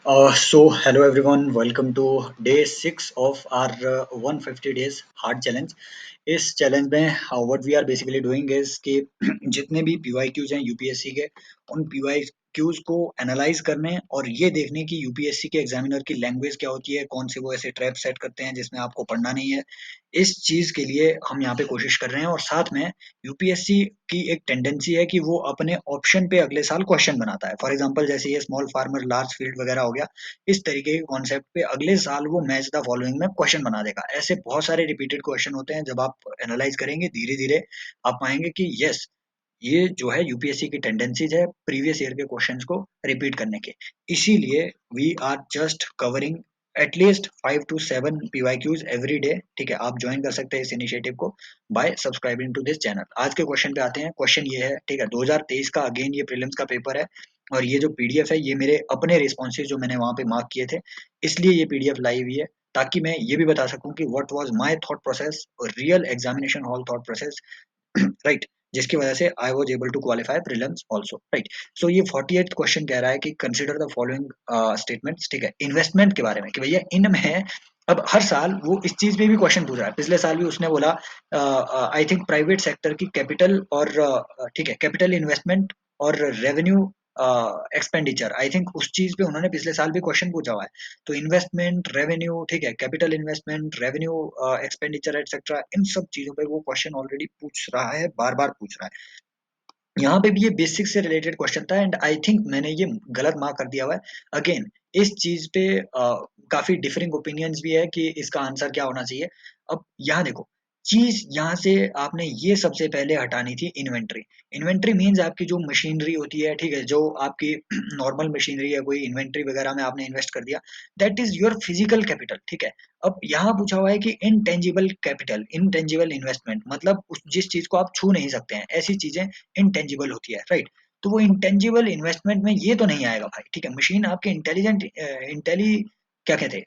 Hello everyone, welcome to day 6 of our 150 days hard challenge. इस challenge में what we are basically doing is कि जितने भी PYQs हैं यूपीएससी के उन पीवाईक्यूज को एनालाइज करने और ये देखने कि यूपीएससी के एग्जामिनर की लैंग्वेज क्या होती है, कौन से वो ऐसे ट्रैप सेट करते हैं जिसमें आपको पढ़ना नहीं है। इस चीज के लिए हम यहाँ पे कोशिश कर रहे हैं और साथ में यूपीएससी की एक टेंडेंसी है कि वो अपने ऑप्शन पे अगले साल क्वेश्चन बनाता है। फॉर एग्जांपल जैसे ये स्मॉल फार्मर लार्ज फील्ड वगैरह हो गया, इस तरीके के कॉन्सेप्ट पे अगले साल वो मैच द फॉलोइंग में क्वेश्चन बना देगा। ऐसे बहुत सारे रिपीटेड क्वेश्चन होते हैं, जब आप एनालाइज करेंगे धीरे धीरे आप पाएंगे कि यस, ये जो है यूपीएससी की टेंडेंसीज है प्रीवियस ईयर के क्वेश्चंस को रिपीट करने के। इसीलिए we are just covering at least 5 to 7 PYQs every day. ठीक है, आप ज्वाइन कर सकते हैं इस इनिशिएटिव को by subscribing to this channel. आज के क्वेश्चन पे आते हैं। क्वेश्चन ये है, ठीक है, 2023 का अगेन ये प्रीलिम्स का पेपर है और ये जो पीडीएफ है ये मेरे अपने रिस्पॉन्सेज जो मैंने वहां पे मार्क किए थे, इसलिए ये पीडीएफ लाई हुई है ताकि मैं ये भी बता सकूं कि what was my thought process और real examination hall thought process, right, जिसकी वजह से I was able to qualify prelims also, right. So ये 48th क्वेश्चन कह रहा है कि कंसीडर द फॉलोइंग स्टेटमेंट्स। ठीक है, इन्वेस्टमेंट के बारे में कि भैया इनमें अब हर साल वो इस चीज पे भी क्वेश्चन पूछ रहा है। पिछले साल भी उसने बोला आई थिंक प्राइवेट सेक्टर की कैपिटल और ठीक है कैपिटल इन्वेस्टमेंट और रेवेन्यू एक्सपेंडिचर, आई थिंक उस चीज पे उन्होंने पिछले साल भी क्वेश्चन पूछा हुआ है। तो इन्वेस्टमेंट, रेवेन्यू, ठीक है, capital investment, revenue expenditure etcetera, इन सब चीजों पे वो क्वेश्चन ऑलरेडी पूछ रहा है, बार बार पूछ रहा है। यहाँ पे भी ये बेसिक से रिलेटेड क्वेश्चन था एंड आई थिंक मैंने ये गलत मार्क कर दिया हुआ है। अगेन इस चीज पे काफी डिफरिंग ओपिनियंस भी है कि इसका आंसर क्या होना चाहिए। अब यहाँ देखो, चीज यहाँ से आपने ये सबसे पहले हटानी थी इन्वेंट्री। इन्वेंट्री मीन्स आपकी जो मशीनरी होती है, ठीक है, जो आपकी नॉर्मल मशीनरी है, कोई इन्वेंट्री वगैरह में आपने इन्वेस्ट कर दिया, that is your physical capital. ठीक है, अब यहाँ पूछा हुआ है कि इनटेंजिबल कैपिटल, इनटेंजिबल इन्वेस्टमेंट मतलब जिस चीज को आप छू नहीं सकते हैं, ऐसी चीजें इंटेंजिबल होती है, राइट। तो वो इंटेंजिबल इन्वेस्टमेंट में ये तो नहीं आएगा भाई। ठीक है, मशीन आपके इंटेलिजेंट इंटेली क्या कहते हैं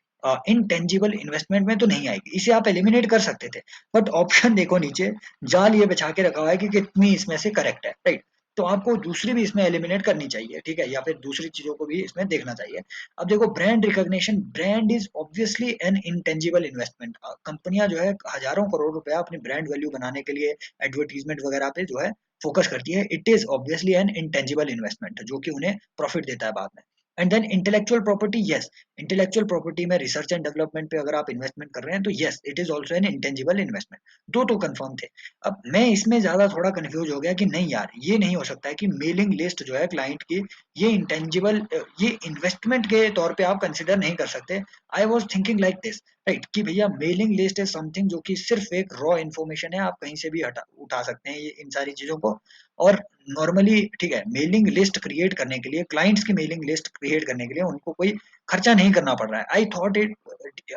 इंटेंजिबल इन्वेस्टमेंट में तो नहीं आएगी, इसे आप एलिमिनेट कर सकते थे। बट ऑप्शन देखो नीचे, जाल ये बिछा के रखा हुआ है कि कितनी इसमें से करेक्ट है, राइट। तो आपको दूसरी भी इसमें एलिमिनेट करनी चाहिए, ठीक है, या फिर दूसरी चीजों को भी इसमें देखना चाहिए। अब देखो, brand recognition, brand is obviously an intangible investment. कंपनियां जो है हजारों करोड़ रुपया अपनी ब्रांड वैल्यू बनाने के लिए एडवर्टीजमेंट वगैरह पे जो है फोकस करती है। It is obviously an intangible investment जो कि उन्हें प्रॉफिट देता है बाद में। And then intellectual property, yes, intellectual property में रिसर्च एंड डेवलपमेंट पे अगर आप इन्वेस्टमेंट कर रहे हैं तो yes, it is also an intangible investment. दो तो कंफर्म थे। अब मैं इसमें ज्यादा थोड़ा कंफ्यूज हो गया कि नहीं यार, ये नहीं हो सकता है कि मेलिंग लिस्ट जो है क्लाइंट की, ये इंटेंजिबल, ये इन्वेस्टमेंट के तौर पे आप कंसिडर नहीं कर सकते। I was thinking like this, right, कि भैया मेलिंग लिस्ट इज समथिंग जो कि सिर्फ एक रॉ इन्फॉर्मेशन है, आप कहीं से भी उठा सकते हैं ये इन सारी चीजों को। और नॉर्मली, ठीक है, मेलिंग लिस्ट क्रिएट करने के लिए, क्लाइंट्स की मेलिंग लिस्ट क्रिएट करने के लिए उनको कोई खर्चा नहीं करना पड़ रहा है। I thought it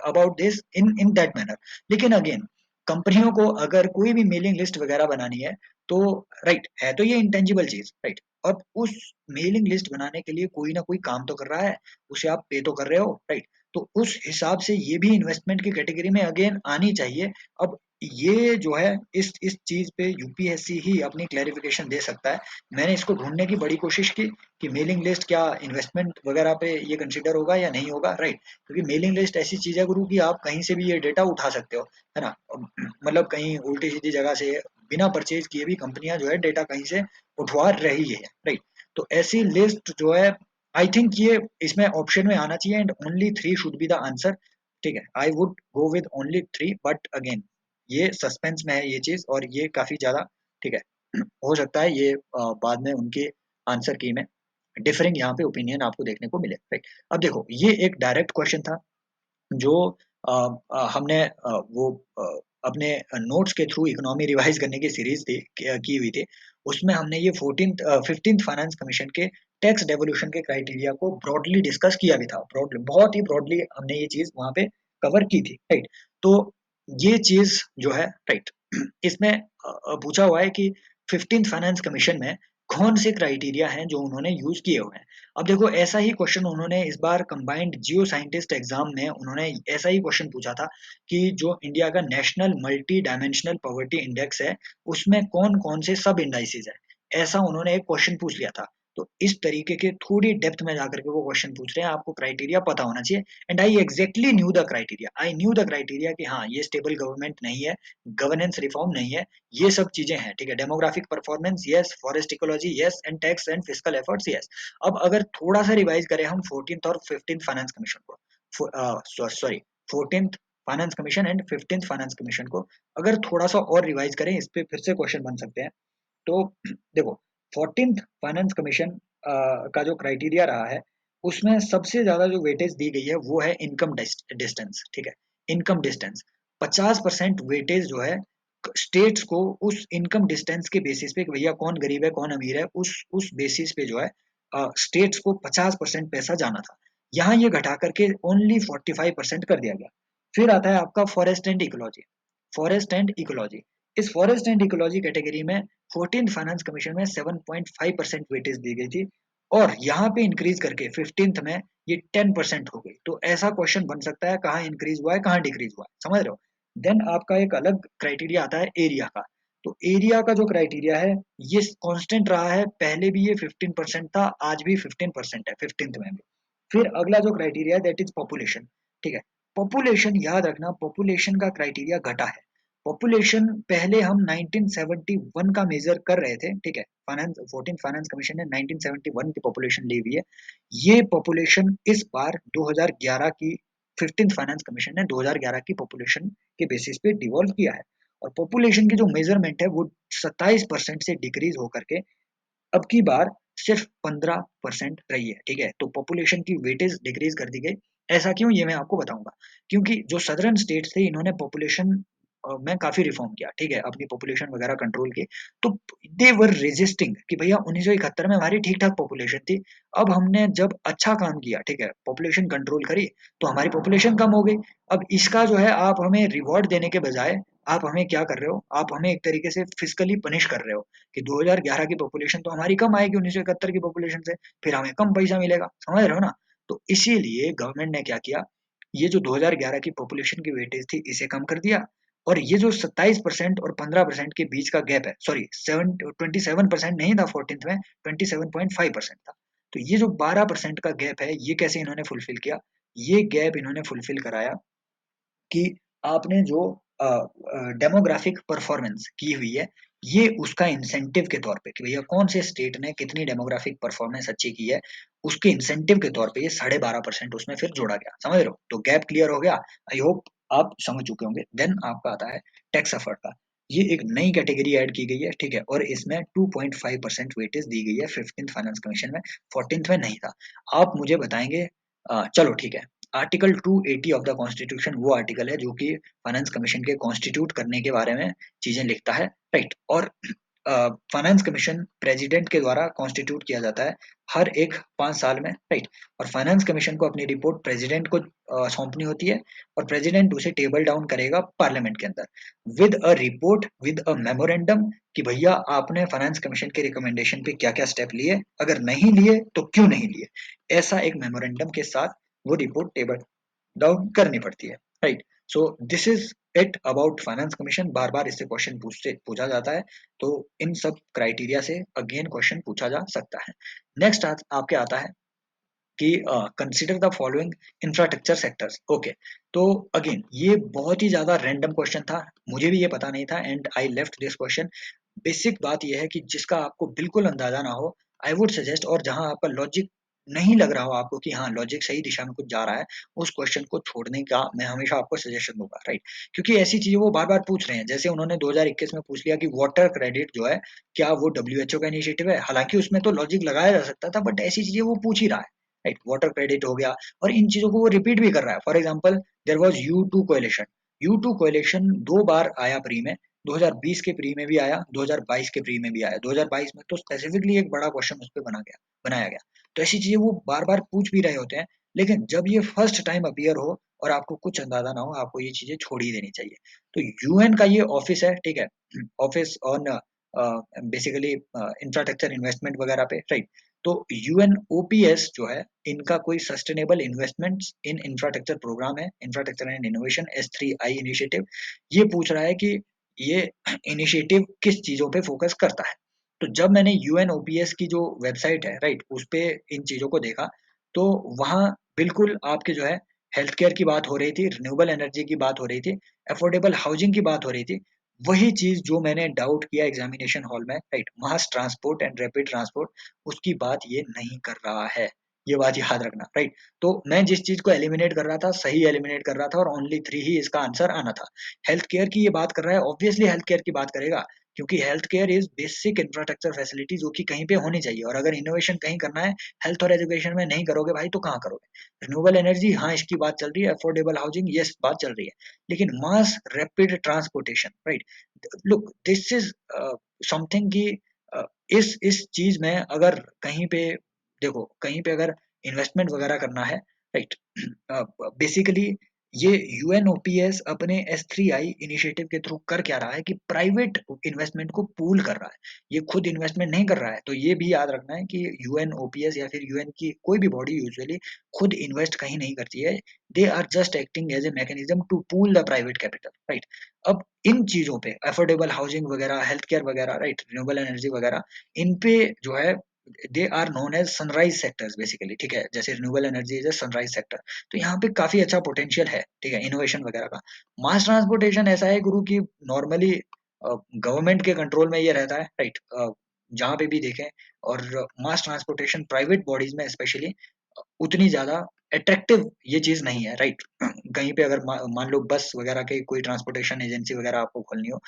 about this in in that manner. लेकिन अगेन, कंपनियों को अगर कोई भी मेलिंग लिस्ट वगैरह बनानी है तो राइट है तो ये इंटेंजिबल चीज, राइट। अब उस मेलिंग लिस्ट बनाने के लिए कोई ना कोई काम तो कर रहा है, उसे आप पे तो कर रहे हो, राइट। तो उस हिसाब से ये भी इन्वेस्टमेंट की कैटेगरी में अगेन आनी चाहिए। अब ये जो है इस चीज पे यूपीएससी ही अपनी क्लैरिफिकेशन दे सकता है। मैंने इसको ढूंढने की बड़ी कोशिश की कि मेलिंग लिस्ट क्या इन्वेस्टमेंट वगैरह पे ये कंसिडर होगा या नहीं होगा, राइट। क्योंकि मेलिंग लिस्ट ऐसी चीज है गुरु कि आप कहीं से भी ये डेटा उठा सकते हो, है ना। मतलब कहीं उल्टी सीधी जगह से बिना परचेज किए भी कंपनियां जो है डेटा कहीं से उठवा रही है, राइट। तो ऐसी लिस्ट जो है, आई थिंक ये इसमें ऑप्शन में आना चाहिए and only 3 should be the answer. ठीक है, I would go with only 3, but again ये सस्पेंस में है ये चीज और ये काफी ज्यादा, ठीक है, हो सकता है ये बाद में उनके आंसर की में डिफरिंग यहाँ पे ओपिनियन आपको देखने को मिले, राइट। अब देखो, ये एक डायरेक्ट क्वेश्चन था जो हमने वो अपने नोट्स के थ्रू इकोनॉमी रिवाइज करने की सीरीज थी, की हुई थी। उसमें हमने ये 15th फाइनेंस कमीशन के टैक्स डेवोल्यूशन के क्राइटेरिया को ब्रॉडली डिस्कस किया भी था। ब्रॉडली, बहुत ही ब्रॉडली हमने ये चीज वहां पे कवर की थी, राइट। तो ये चीज जो है, राइट, इसमें पूछा हुआ है कि 15th फाइनेंस कमीशन में कौन से क्राइटेरिया हैं जो उन्होंने यूज किए हुए हैं। अब देखो, ऐसा ही क्वेश्चन उन्होंने इस बार कंबाइंड जियो साइंटिस्ट एग्जाम में उन्होंने ऐसा ही क्वेश्चन पूछा था कि जो इंडिया का national multi dimensional poverty index है, उसमें कौन कौन से सब इंडाइसेस है। ऐसा उन्होंने एक क्वेश्चन पूछ लिया था। तो इस तरीके के थोड़ी डेप्थ में जाकर के वो क्वेश्चन पूछ रहे हैं, आपको क्राइटेरिया पता होना चाहिए। And I exactly new the criteria, I knew the criteria कि हाँ ये स्टेबल गवर्नमेंट नहीं है, गवर्नेंस रिफॉर्म नहीं है, ये सब चीजें हैं, ठीक है। Demographic performance yes, forest ecology yes, and tax and fiscal efforts yes. अब अगर थोड़ा सा रिवाइज करें हम 14th और 15th फाइनेंस कमीशन को, sorry 14th finance commission and 15th finance commission को अगर थोड़ा सा और रिवाइज करें, इस पे फिर से क्वेश्चन बन सकते हैं। तो देखो 14th फाइनेंस कमीशन का जो क्राइटेरिया रहा है, उसमें सबसे ज्यादा जो वेटेज दी गई है वो है इनकम डिस्टेंस, ठीक है। इनकम डिस्टेंस 50% वेटेज जो है स्टेट्स को उस इनकम डिस्टेंस के बेसिस पे, भैया कौन गरीब है कौन अमीर है, उस बेसिस पे जो है स्टेट्स को 50% पैसा जाना था। यहाँ ये घटा करके ओनली 45% कर दिया गया। फिर आता है आपका forest and ecology. Forest and ecology, इस फॉरेस्ट एंड इकोलॉजी कैटेगरी में 14th फाइनेंस कमीशन में 7.5% वेटेज दी गई थी, और यहाँ पे इंक्रीज करके 15th में ये 10% हो गई। तो ऐसा क्वेश्चन बन सकता है, कहाँ इंक्रीज हुआ है कहाँ डिक्रीज हुआ है, समझ रहे हो। देन आपका एक अलग क्राइटेरिया आता है एरिया का। तो एरिया का जो क्राइटेरिया है ये कांस्टेंट रहा है, पहले भी ये 15% था, आज भी 15% है 15th में भी। फिर अगला जो क्राइटेरिया है दैट इज पॉपुलेशन, ठीक है। पॉपुलेशन याद रखना, पॉपुलेशन का क्राइटेरिया घटा है। पॉपुलेशन पहले हम 1971 का मेजर कर रहे थे, ठीक है। फाइनेंस 14 फाइनेंस कमीशन ने 1971 की पॉपुलेशन ली हुई है। ये पॉपुलेशन इस बार 2011 की 15th फाइनेंस कमीशन ने 2011 की पॉपुलेशन के बेसिस पे डिवॉल्व किया है। और पॉपुलेशन की जो मेजरमेंट है वो 27% से डिक्रीज होकर के अब की बार सिर्फ 15% रही है, ठीक है। तो पॉपुलेशन की वेटेज डिक्रीज कर दी गई। ऐसा क्यों, ये मैं आपको बताऊंगा। क्योंकि जो सदर्न स्टेट्स थे इन्होंने पॉपुलेशन में काफी रिफॉर्म किया, ठीक है, अपनी पॉपुलेशन वगैरह कंट्रोल की। तो दे वर रेजिस्टिंग कि भैया 1971 में हमारी ठीक ठाक पॉपुलेशन थी, अब हमने जब अच्छा काम किया, ठीक है, पॉपुलेशन कंट्रोल करी, तो हमारी पॉपुलेशन कम हो गई। अब इसका जो है आप हमें रिवॉर्ड देने के बजाय आप हमें क्या कर रहे हो, आप हमें एक तरीके से फिजिकली पनिश कर रहे हो कि 2011 की पॉपुलेशन तो हमारी कम आएगी 1971 की पॉपुलेशन से, फिर हमें कम पैसा मिलेगा, समझ रहे हो ना। तो इसीलिए गवर्नमेंट ने क्या किया, ये जो 2011 की पॉपुलेशन की वेटेज थी इसे कम कर दिया, और ये जो 27% और 15% के बीच का गैप है, सॉरी 27% नहीं था 14th में, 27.5% था। तो ये जो 12% का गैप है ये कैसे इन्होंने फुलफिल किया, ये गैप इन्होंने फुलफिल कराया कि आपने जो डेमोग्राफिक परफॉर्मेंस की हुई है, ये उसका इंसेंटिव के तौर पे कि भैया कौन से स्टेट ने कितनी डेमोग्राफिक परफॉर्मेंस अच्छी की है, उसके इंसेंटिव के तौर पे ये 12.5% उसमें फिर जोड़ा गया, समझ रहे हो। तो गैप क्लियर हो गया, आई होप आप समझ चुके होंगे। देन आपका आता है टैक्स एफर्ट का। ये एक नई कैटेगरी ऐड की गई है, ठीक है, और इसमें 2.5% वेटेज दी गई है 15th फाइनेंस कमीशन में, 14th में नहीं था। आप मुझे बताएंगे, चलो ठीक है, आर्टिकल 280 ऑफ द कॉन्स्टिट्यूशन वो आर्टिकल है जो कि फाइनेंस कमीशन के कॉन्स्टिट्यूट करने के बारे में चीजें लिखता है, राइट। और फाइनेंस कमीशन प्रेसिडेंट के द्वारा कॉन्स्टिट्यूट किया जाता है हर एक 5 साल में, राइट। और फाइनेंस कमीशन को अपनी रिपोर्ट प्रेसिडेंट को सौंपनी होती है, और प्रेसिडेंट उसे टेबल डाउन करेगा पार्लियामेंट के अंदर with a report with a memorandum कि भैया आपने फाइनेंस कमीशन के रिकमेंडेशन पे क्या क्या स्टेप लिए, अगर नहीं लिए तो क्यों नहीं लिए, ऐसा एक मेमोरेंडम के साथ वो रिपोर्ट टेबल डाउन करनी पड़ती है, right. So this is it about finance commission. बार बार इससे क्वेश्चन पूछा जाता है, तो इन सब क्राइटेरिया से अगेन क्वेश्चन पूछा जा सकता है। नेक्स्ट आपके आता है कि consider the following infrastructure sectors, okay. तो अगेन ये बहुत ही ज्यादा रैंडम क्वेश्चन था, मुझे भी ये पता नहीं था, and I left this question. Basic बात यह है कि जिसका आपको बिल्कुल अंदाजा ना हो, आई वुड सजेस्ट, और जहां आपका लॉजिक नहीं लग रहा हो आपको कि हाँ लॉजिक सही दिशा में कुछ जा रहा है, उस क्वेश्चन को छोड़ने का मैं हमेशा आपको सजेशन दूंगा, राइट। क्योंकि ऐसी चीजें वो बार बार पूछ रहे हैं, जैसे उन्होंने 2021 में पूछ लिया कि वाटर क्रेडिट जो है क्या वो डब्ल्यूएचओ का इनिशिएटिव है, हालांकि उसमें तो लॉजिक लगाया जा सकता था, बट ऐसी चीजें वो पूछ ही रहा है, राइट। वाटर क्रेडिट हो गया, और इन चीजों को वो रिपीट भी कर रहा है। For example there was U coalition, U 2 बार आया प्री में, 2020 के प्री में भी आया, 2022 के प्री में भी आया। 2022 में तो स्पेसिफिकली एक बड़ा क्वेश्चन उस पर बनाया गया। तो ऐसी चीजें वो बार बार पूछ भी रहे होते हैं, लेकिन जब ये फर्स्ट टाइम अपीयर हो और आपको कुछ अंदाजा ना हो, आपको ये चीजें छोड़ ही देनी चाहिए। तो यूएन का ये ऑफिस है, ठीक है, office on basically infrastructure investment वगैरह पे, राइट। तो यूएनओपीएस जो है, इनका कोई sustainable investments in infrastructure program है, infrastructure and innovation S3I initiative. ये पूछ रहा है कि ये इनिशिएटिव किस चीजों पे फोकस करता है। तो तो जब मैंने यूएनओपीएस की जो वेबसाइट है, राइट, उस पे इन चीज़ों को देखा, तो वहाँ बिल्कुल आपके जो है हेल्थ केयर की बात हो रही थी, रिन्यूएबल एनर्जी की बात हो रही थी, अफोर्डेबल हाउसिंग की बात हो रही थी। वही चीज़ जो मैंने डाउट किया एग्जामिनेशन हॉल में, right, mass transport and rapid transport, उसकी बात ये नहीं कर रहा है। ये बात याद रखना, राइट। तो मैं जिस चीज़ को एलिमिनेट कर रहा था, सही एलिमिनेट कर रहा था और ओनली 3 ही इसका आंसर आना था। हेल्थ केयर की ये बात कर रहा है, ऑब्वियसली हेल्थ केयर की बात करेगा, क्योंकि health care is basic infrastructure facility जो कि कहीं पे होनी चाहिए, और अगर इनोवेशन कहीं करना है, हेल्थ और एजुकेशन में नहीं करोगे भाई, तो कहाँ करोगे? रिन्यूएबल एनर्जी, हाँ, इसकी बात चल रही है, अफोर्डेबल हाउसिंग, यस, बात चल रही है। लेकिन mass rapid transportation, right? Look, this is something कि अ, इस चीज़ में अगर कहीं पे देखो, कहीं पे अगर इन्वेस्टमेंट वगैरह करना है, राइट, बेसिकली ये यूएनओपीएस अपने एस3आई इनिशिएटिव के थ्रू कर क्या रहा है कि प्राइवेट इन्वेस्टमेंट को पूल कर रहा है। ये खुद इन्वेस्टमेंट नहीं कर रहा है। तो ये भी याद रखना है कि यूएनओपीएस या फिर यूएन की कोई भी बॉडी यूजुअली खुद इन्वेस्ट कहीं नहीं करती है। They are just acting as a mechanism to pool the private capital, right. अब इन चीजों पे अफोर्डेबल हाउसिंग वगैरह, हेल्थ केयर वगैरह, राइट, रिन्यूएबल एनर्जी वगैरह, इन पे जो है they are known as sunrise sectors basically, ठीक है, जैसे renewable energy is a sunrise sector. तो यहाँ पे काफी अच्छा पोटेंशियल है, ठीक है, इनोवेशन वगैरह का। मास ट्रांसपोर्टेशन ऐसा है गुरु की नॉर्मली गवर्नमेंट के कंट्रोल में ये रहता है, राइट, जहाँ पे भी देखें। और मास ट्रांसपोर्टेशन प्राइवेट बॉडीज में स्पेशली उतनी ज्यादा अट्रैक्टिव ये चीज नहीं है, राइट। कहीं पे अगर मान लो बस वगैरह के कोई ट्रांसपोर्टेशन एजेंसी वगैरह आपको खोलनी हो,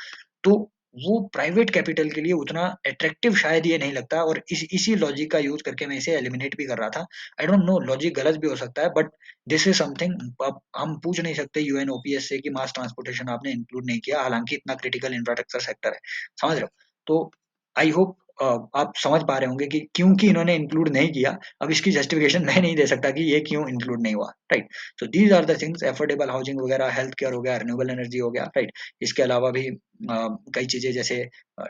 तो वो प्राइवेट कैपिटल के लिए उतना अट्रैक्टिव शायद ये नहीं लगता, और इसी लॉजिक का यूज करके मैं इसे एलिमिनेट भी कर रहा था। आई डोंट नो, लॉजिक गलत भी हो सकता है, बट दिस इज समथिंग। अब हम पूछ नहीं सकते यूएनओपीएस से कि मास ट्रांसपोर्टेशन आपने इंक्लूड नहीं किया, हालांकि इतना क्रिटिकल इंफ्रास्ट्रक्चर सेक्टर है, समझ रहे हो? तो आई होप आप समझ पा रहे होंगे कि क्योंकि इन्होंने इंक्लूड नहीं किया। अब इसकी जस्टिफिकेशन मैं नहीं दे सकता कि ये क्यों इंक्लूड नहीं हुआ, right. So these are the things, affordable housing वगैरह, हेल्थ केयर हो गया, रिन्यूएबल एनर्जी हो गया, राइट। इसके अलावा भी कई चीजें जैसे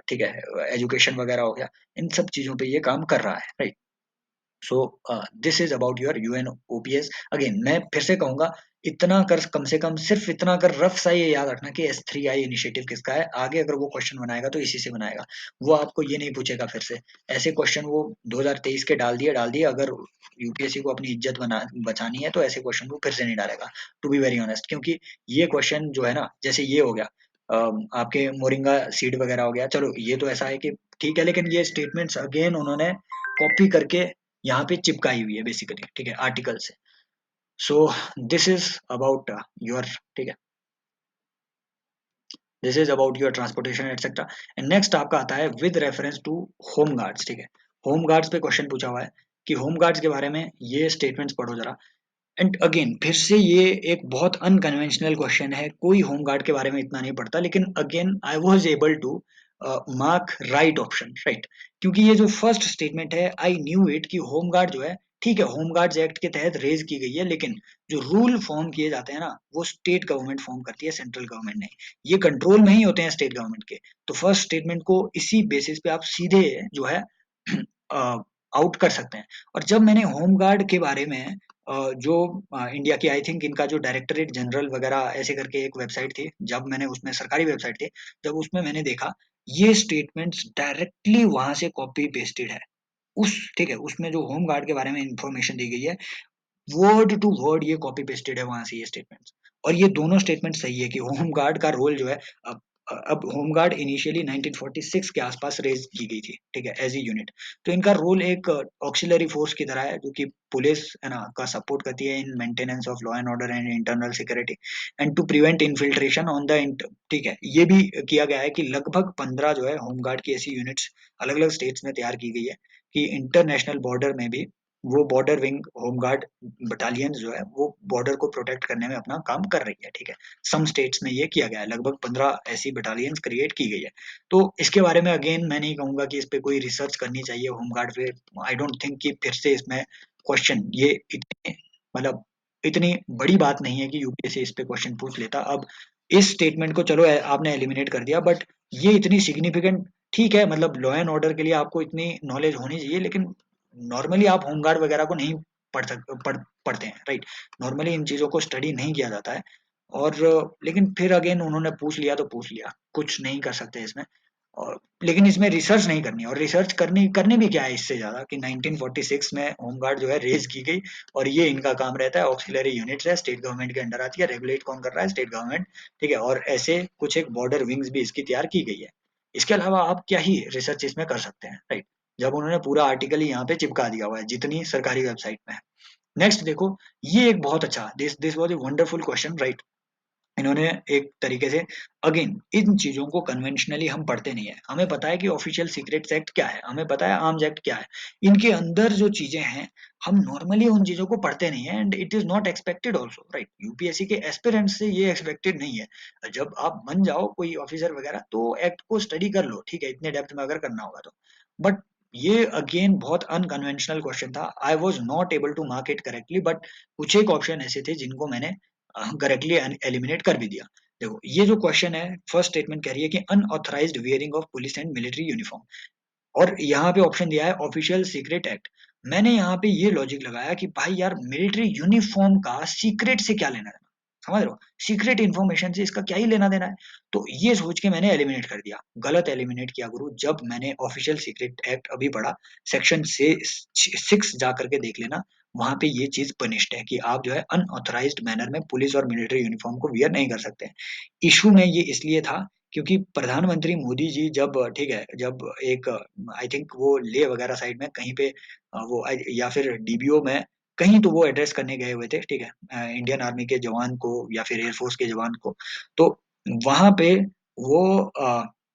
ठीक है, एजुकेशन वगैरह हो गया, इन सब चीजों पे ये काम कर रहा है, right. So this is about your UNOPS. Again मैं फिर से कहूंगा, इतना कर, कम से कम सिर्फ इतना कर, रफ सा ये याद रखना कि एस3आई इनिशिएटिव किसका है। आगे अगर वो क्वेश्चन बनाएगा तो इसी से बनाएगा, वो आपको ये नहीं पूछेगा फिर से। ऐसे क्वेश्चन वो 2023 के डाल दिए, अगर यूपीएससी को अपनी इज्जत बचानी है तो ऐसे क्वेश्चन वो फिर से नहीं डालेगा, टू बी वेरी ऑनेस्ट। क्योंकि ये क्वेश्चन जो है ना, जैसे ये हो गया आपके मोरिंगा सीड वगैरह हो गया, चलो ये तो ऐसा है कि ठीक है, लेकिन ये स्टेटमेंट्स अगेन उन्होंने कॉपी करके यहाँ पे चिपकाई हुई है बेसिकली, ठीक है, आर्टिकल से। So this is about your, ठीक है, this is about your transportation etcetera. And next आपका आता है with reference to home guards, ठीक है। होम गार्ड्स पे क्वेश्चन पूछा हुआ है कि होम गार्ड्स के बारे में ये स्टेटमेंट्स पढ़ो जरा। एंड अगेन फिर से ये एक बहुत अनकन्वेंशनल क्वेश्चन है, कोई होम गार्ड के बारे में इतना नहीं पढ़ता, लेकिन again I was able to mark right option, right. क्योंकि ये जो फर्स्ट स्टेटमेंट है, आई न्यू इट कि होम गार्ड जो है, ठीक है, होम गार्ड्स एक्ट के तहत रेज की गई है, लेकिन जो रूल फॉर्म किए जाते हैं ना, वो स्टेट गवर्नमेंट फॉर्म करती है, सेंट्रल गवर्नमेंट नहीं। ये कंट्रोल में ही होते हैं स्टेट गवर्नमेंट के। तो फर्स्ट स्टेटमेंट को इसी बेसिस पे आप सीधे जो है आउट कर सकते हैं। और जब मैंने होम गार्ड के बारे में जो इंडिया की, आई थिंक इनका जो डायरेक्टरेट जनरल वगैरह ऐसे करके एक वेबसाइट थी, जब मैंने उसमें, सरकारी वेबसाइट थी, जब उसमें मैंने देखा, ये स्टेटमेंट्स डायरेक्टली वहां से कॉपी पेस्टेड है। उस, ठीक है, उसमें जो होम गार्ड के बारे में इंफॉर्मेशन दी गई है, वर्ड टू वर्ड ये कॉपी पेस्टेड है वहां से ये स्टेटमेंट्स। और ये दोनों स्टेटमेंट सही है कि होम गार्ड का रोल जो है, अब होम गार्ड इनिशियली 1946 के आसपास रेज की गई थी, ठीक है, एज ए यूनिट। तो इनका रोल एक ऑक्सिलरी फोर्स की तरह है, जो कि पुलिस है ना का सपोर्ट करती है in maintenance of law and order and internal security and to prevent infiltration on the, ठीक है। ये भी किया गया है कि लगभग 15 जो है होम गार्ड की ऐसी यूनिट्स अलग अलग स्टेट्स में तैयार की गई है कि इंटरनेशनल बॉर्डर में भी वो border wing home guard battalion जो है, वो बॉर्डर को प्रोटेक्ट करने में अपना काम कर रही है, ठीक है। सम स्टेट्स में ये किया गया है, लगभग 15 ऐसी बटालियंस क्रिएट की गई है। तो इसके बारे में अगेन मैं नहीं कहूंगा कि इस पे कोई रिसर्च करनी चाहिए होम गार्ड पे। आई डोंट थिंक कि फिर से इसमें क्वेश्चन ये इतने, मतलब इतनी बड़ी बात नहीं है कि यूपीएससी इस पे क्वेश्चन पूछ लेता। अब इस स्टेटमेंट को चलो आपने एलिमिनेट कर दिया, बट ये इतनी सिग्निफिकेंट, ठीक है, मतलब लॉ एंड ऑर्डर के लिए आपको इतनी नॉलेज होनी चाहिए, लेकिन नॉर्मली आप होमगार्ड वगैरह को नहीं पढ़ते हैं, राइट। नॉर्मली इन चीज़ों को स्टडी नहीं किया जाता है। और लेकिन फिर अगेन उन्होंने पूछ लिया तो पूछ लिया, कुछ नहीं कर सकते इसमें। और लेकिन इसमें रिसर्च नहीं करनी है, और रिसर्च करनी भी क्या है इससे ज्यादा, कि 1946 में होमगार्ड जो है रेज की गई, और ये इनका काम रहता है, ऑक्सिलरी यूनिट्स है, स्टेट गवर्नमेंट के अंडर आती है, रेगुलेट कौन कर रहा है, स्टेट गवर्नमेंट, ठीक है, और ऐसे कुछ एक बॉर्डर विंग्स भी इसकी तैयार की गई है। इसके अलावा आप क्या ही रिसर्च इसमें कर सकते हैं, राइट, जब उन्होंने पूरा आर्टिकल ही यहाँ पे चिपका दिया हुआ है जितनी सरकारी वेबसाइट में है। नेक्स्ट देखो, ये एक बहुत अच्छा, this was a wonderful question, right. इन्होंने एक तरीके से, अगेन इन चीजों को कन्वेंशनली हम पढ़ते नहीं है, हमें पता है कि ऑफिशियल सीक्रेट्स एक्ट क्या है, हमें पता है आर्म्स एक्ट क्या है, इनके अंदर जो चीजें हैं हम नॉर्मली उन चीजों को पढ़ते नहीं है, and it is not expected also, right, UPSC के एस्पिरेंट से ये एक्सपेक्टेड नहीं है। जब आप बन जाओ कोई ऑफिसर वगैरह तो एक्ट को स्टडी कर लो, ठीक है, इतने डेप्थ में अगर करना होगा तो। बट ये अगेन बहुत अनकन्वेंशनल क्वेश्चन था, I was not able to mark it correctly, but कुछ एक ऑप्शन ऐसे थे जिनको मैंने करेक्टली एलिमिनेट कर भी दिया। देखो ये जो क्वेश्चन है, फर्स्ट स्टेटमेंट कह रही है कि unauthorised wearing of police and military uniform, और यहाँ पे ऑप्शन दिया है ऑफिशियल सीक्रेट एक्ट। मैंने यहाँ पे ये लॉजिक लगाया कि भाई यार मिलिट्री यूनिफॉर्म का सीक्रेट से क्या लेना देना, समझ रहे हो, सीक्रेट इन्फॉर्मेशन से इसका क्या ही लेना देना है। तो ये सोच के मैंने एलिमिनेट कर दिया, गलत एलिमिनेट किया गुरु। जब मैंने ऑफिशियल सीक्रेट एक्ट अभी पढ़ा, सेक्शन से 6 जा करके देख लेना, वहां पे ये चीज पनिश्ड है कि आप जो है अनऑथराइज्ड मैनर में पुलिस और मिलिट्री यूनिफॉर्म को वियर नहीं कर सकते। इशू में ये इसलिए था क्योंकि प्रधानमंत्री मोदी जी जब, ठीक है, जब एक, आई थिंक वो लेह वगैरह साइड में कहीं पे, या फिर डीबीओ में कहीं तो वो एड्रेस करने गए हुए थे, ठीक है, इंडियन आर्मी के जवान को या फिर एयरफोर्स के जवान को। तो वहां पे वो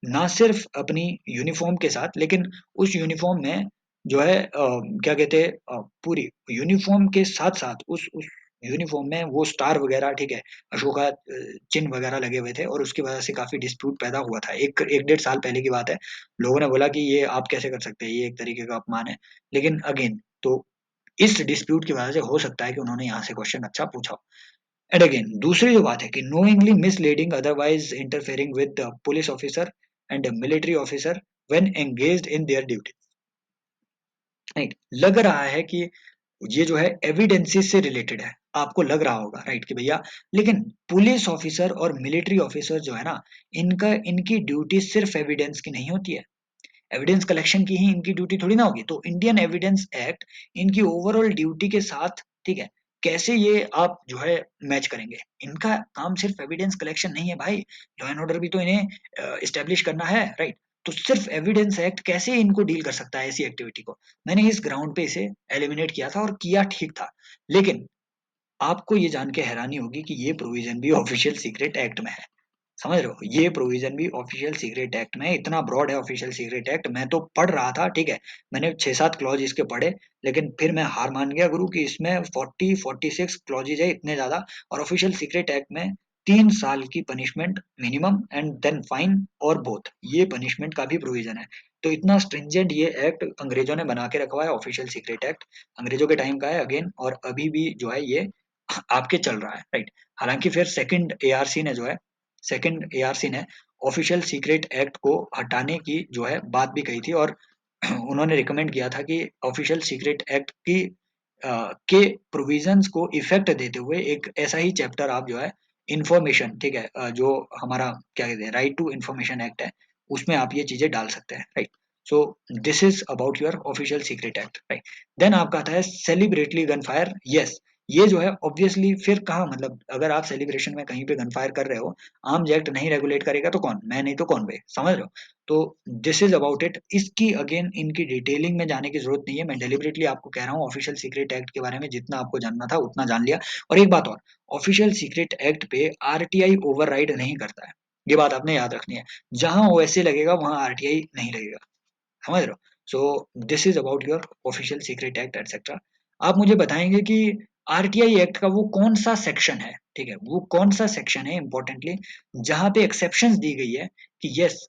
ना सिर्फ अपनी यूनिफॉर्म के साथ, लेकिन उस यूनिफॉर्म में जो है क्या कहते हैं, पूरी यूनिफॉर्म के साथ साथ उस यूनिफॉर्म में वो स्टार वगैरह, ठीक है, अशोका चिन्ह वगैरह लगे हुए थे, और उसकी वजह से काफी डिस्प्यूट पैदा हुआ था, एक डेढ़ साल पहले की बात है। लोगों ने बोला कि ये आप कैसे कर सकते हैं, ये एक तरीके का अपमान है। लेकिन अगेन, तो इस डिस्प्यूट की वजह से हो सकता है कि उन्होंने यहाँ से क्वेश्चन अच्छा पूछा हो। एंड अगेन दूसरी जो बात है कि knowingly misleading otherwise interfering with police officer and military officer when engaged in their duty, right, लग रहा है कि ये जो है एविडेंसेस से रिलेटेड है, आपको लग रहा होगा, राइट, कि भैया, लेकिन पुलिस ऑफिसर और मिलिट्री ऑफिसर जो है ना, इनका इनकी ड्यूटी सिर्फ एविडेंस की नहीं होती है, एविडेंस कलेक्शन की ही इनकी ड्यूटी थोड़ी ना होगी। तो इंडियन एविडेंस एक्ट इनकी ओवरऑल ड्यूटी के साथ, ठीक है, कैसे ये आप जो है मैच करेंगे, इनका काम सिर्फ एविडेंस कलेक्शन नहीं है भाई, लॉ एंड ऑर्डर भी तो इन्हें इस्टेब्लिश करना है, राइट। तो सिर्फ एविडेंस एक्ट कैसे इनको डील कर सकता है ऐसी एक्टिविटी को, मैंने इस ग्राउंड पे इसे एलिमिनेट किया था, और किया ठीक था। लेकिन आपको ये जान के हैरानी होगी कि ये प्रोविजन भी ऑफिशियल सीक्रेट एक्ट में है, समझ रहे हो, ये प्रोविजन भी ऑफिशियल सीक्रेट एक्ट में है। इतना ब्रॉड है ऑफिशियल सीक्रेट एक्ट, मैं तो पढ़ रहा था, ठीक है, मैंने 6-7 क्लॉज इसके पढ़े, लेकिन फिर मैं हार मान गया गुरु कि इसमें 40-46 क्लॉजेज है, इतने ज्यादा। और ऑफिशियल सीक्रेट एक्ट में 3 साल की punishment minimum and then fine, और बोथ ये पनिशमेंट का भी प्रोविजन है। तो इतना स्ट्रिंजेंट ये एक्ट अंग्रेजों ने बना के रखा हुआ है, ऑफिशियल सीक्रेट एक्ट अंग्रेजों के टाइम का है अगेन, और अभी भी जो है ये आपके चल रहा है, राइट। हालांकि फिर सेकंड एआरसी ने ऑफिशियल सीक्रेट एक्ट को हटाने की जो है बात भी कही थी, और उन्होंने रिकमेंड किया था कि ऑफिशियल सीक्रेट एक्ट की के प्रोविजंस को इफेक्ट देते हुए एक ऐसा ही चैप्टर आप जो है इंफॉर्मेशन, ठीक है, जो हमारा क्या कहते हैं राइट टू इंफॉर्मेशन एक्ट है, उसमें आप ये चीजें डाल सकते हैं, right. So this is about your official secret act, right. Then आपका आता है सेलिब्रेटली गन फायर, यस, ये जो है ऑब्वियसली फिर कहाँ, मतलब अगर आप सेलिब्रेशन में कहीं पे गन फायर कर रहे हो, आर्म्स एक्ट नहीं रेगुलेट करेगा तो कौन, मैं नहीं तो कौन भाई, समझ रहे हो। तो दिस इज अबाउट इट, इसकी अगेन इनकी डिटेलिंग में जाने की जरूरत नहीं है, मैं डेलिबरेटली आपको कह रहा हूँ ऑफिशियल सीक्रेट एक्ट के बारे में जितना आपको जानना था उतना जान लिया। और एक बात और, ऑफिशियल सीक्रेट एक्ट पे आरटीआई ओवरराइड नहीं करता है, ये बात आपने याद रखनी है, जहां ओएसए लगेगा वहां आरटीआई नहीं लगेगा, समझ रहे हो। सो this is about your official secret act etcetera. आप मुझे बताएंगे कि आरटीआई एक्ट का वो कौन सा सेक्शन है, ठीक है, वो कौन सा सेक्शन है इंपॉर्टेंटली, जहां पे एक्सेप्शंस दी गई है कि यस,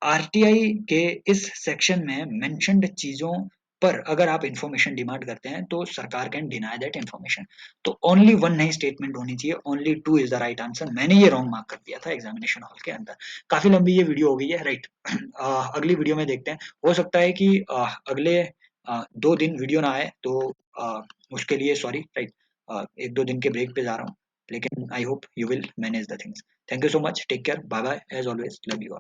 आरटीआई के इस सेक्शन में मेंशन्ड चीजों पर अगर आप इंफॉर्मेशन डिमांड करते हैं तो सरकार कैन डिनाई दैट इंफॉर्मेशन। तो ओनली वन नहीं स्टेटमेंट होनी चाहिए, only two is the right answer, मैंने ये रॉन्ग मार्क कर दिया था एग्जामिनेशन हॉल के अंदर। काफी लंबी ये वीडियो हो गई है, राइट। अगली वीडियो में देखते हैं, हो सकता है कि अगले 2 दिन वीडियो ना आए, तो उसके लिए सॉरी, राइट, 1-2 दिन के ब्रेक पे जा रहा हूँ, लेकिन I hope you will manage the things. Thank you so much, take care, bye bye, as always love you.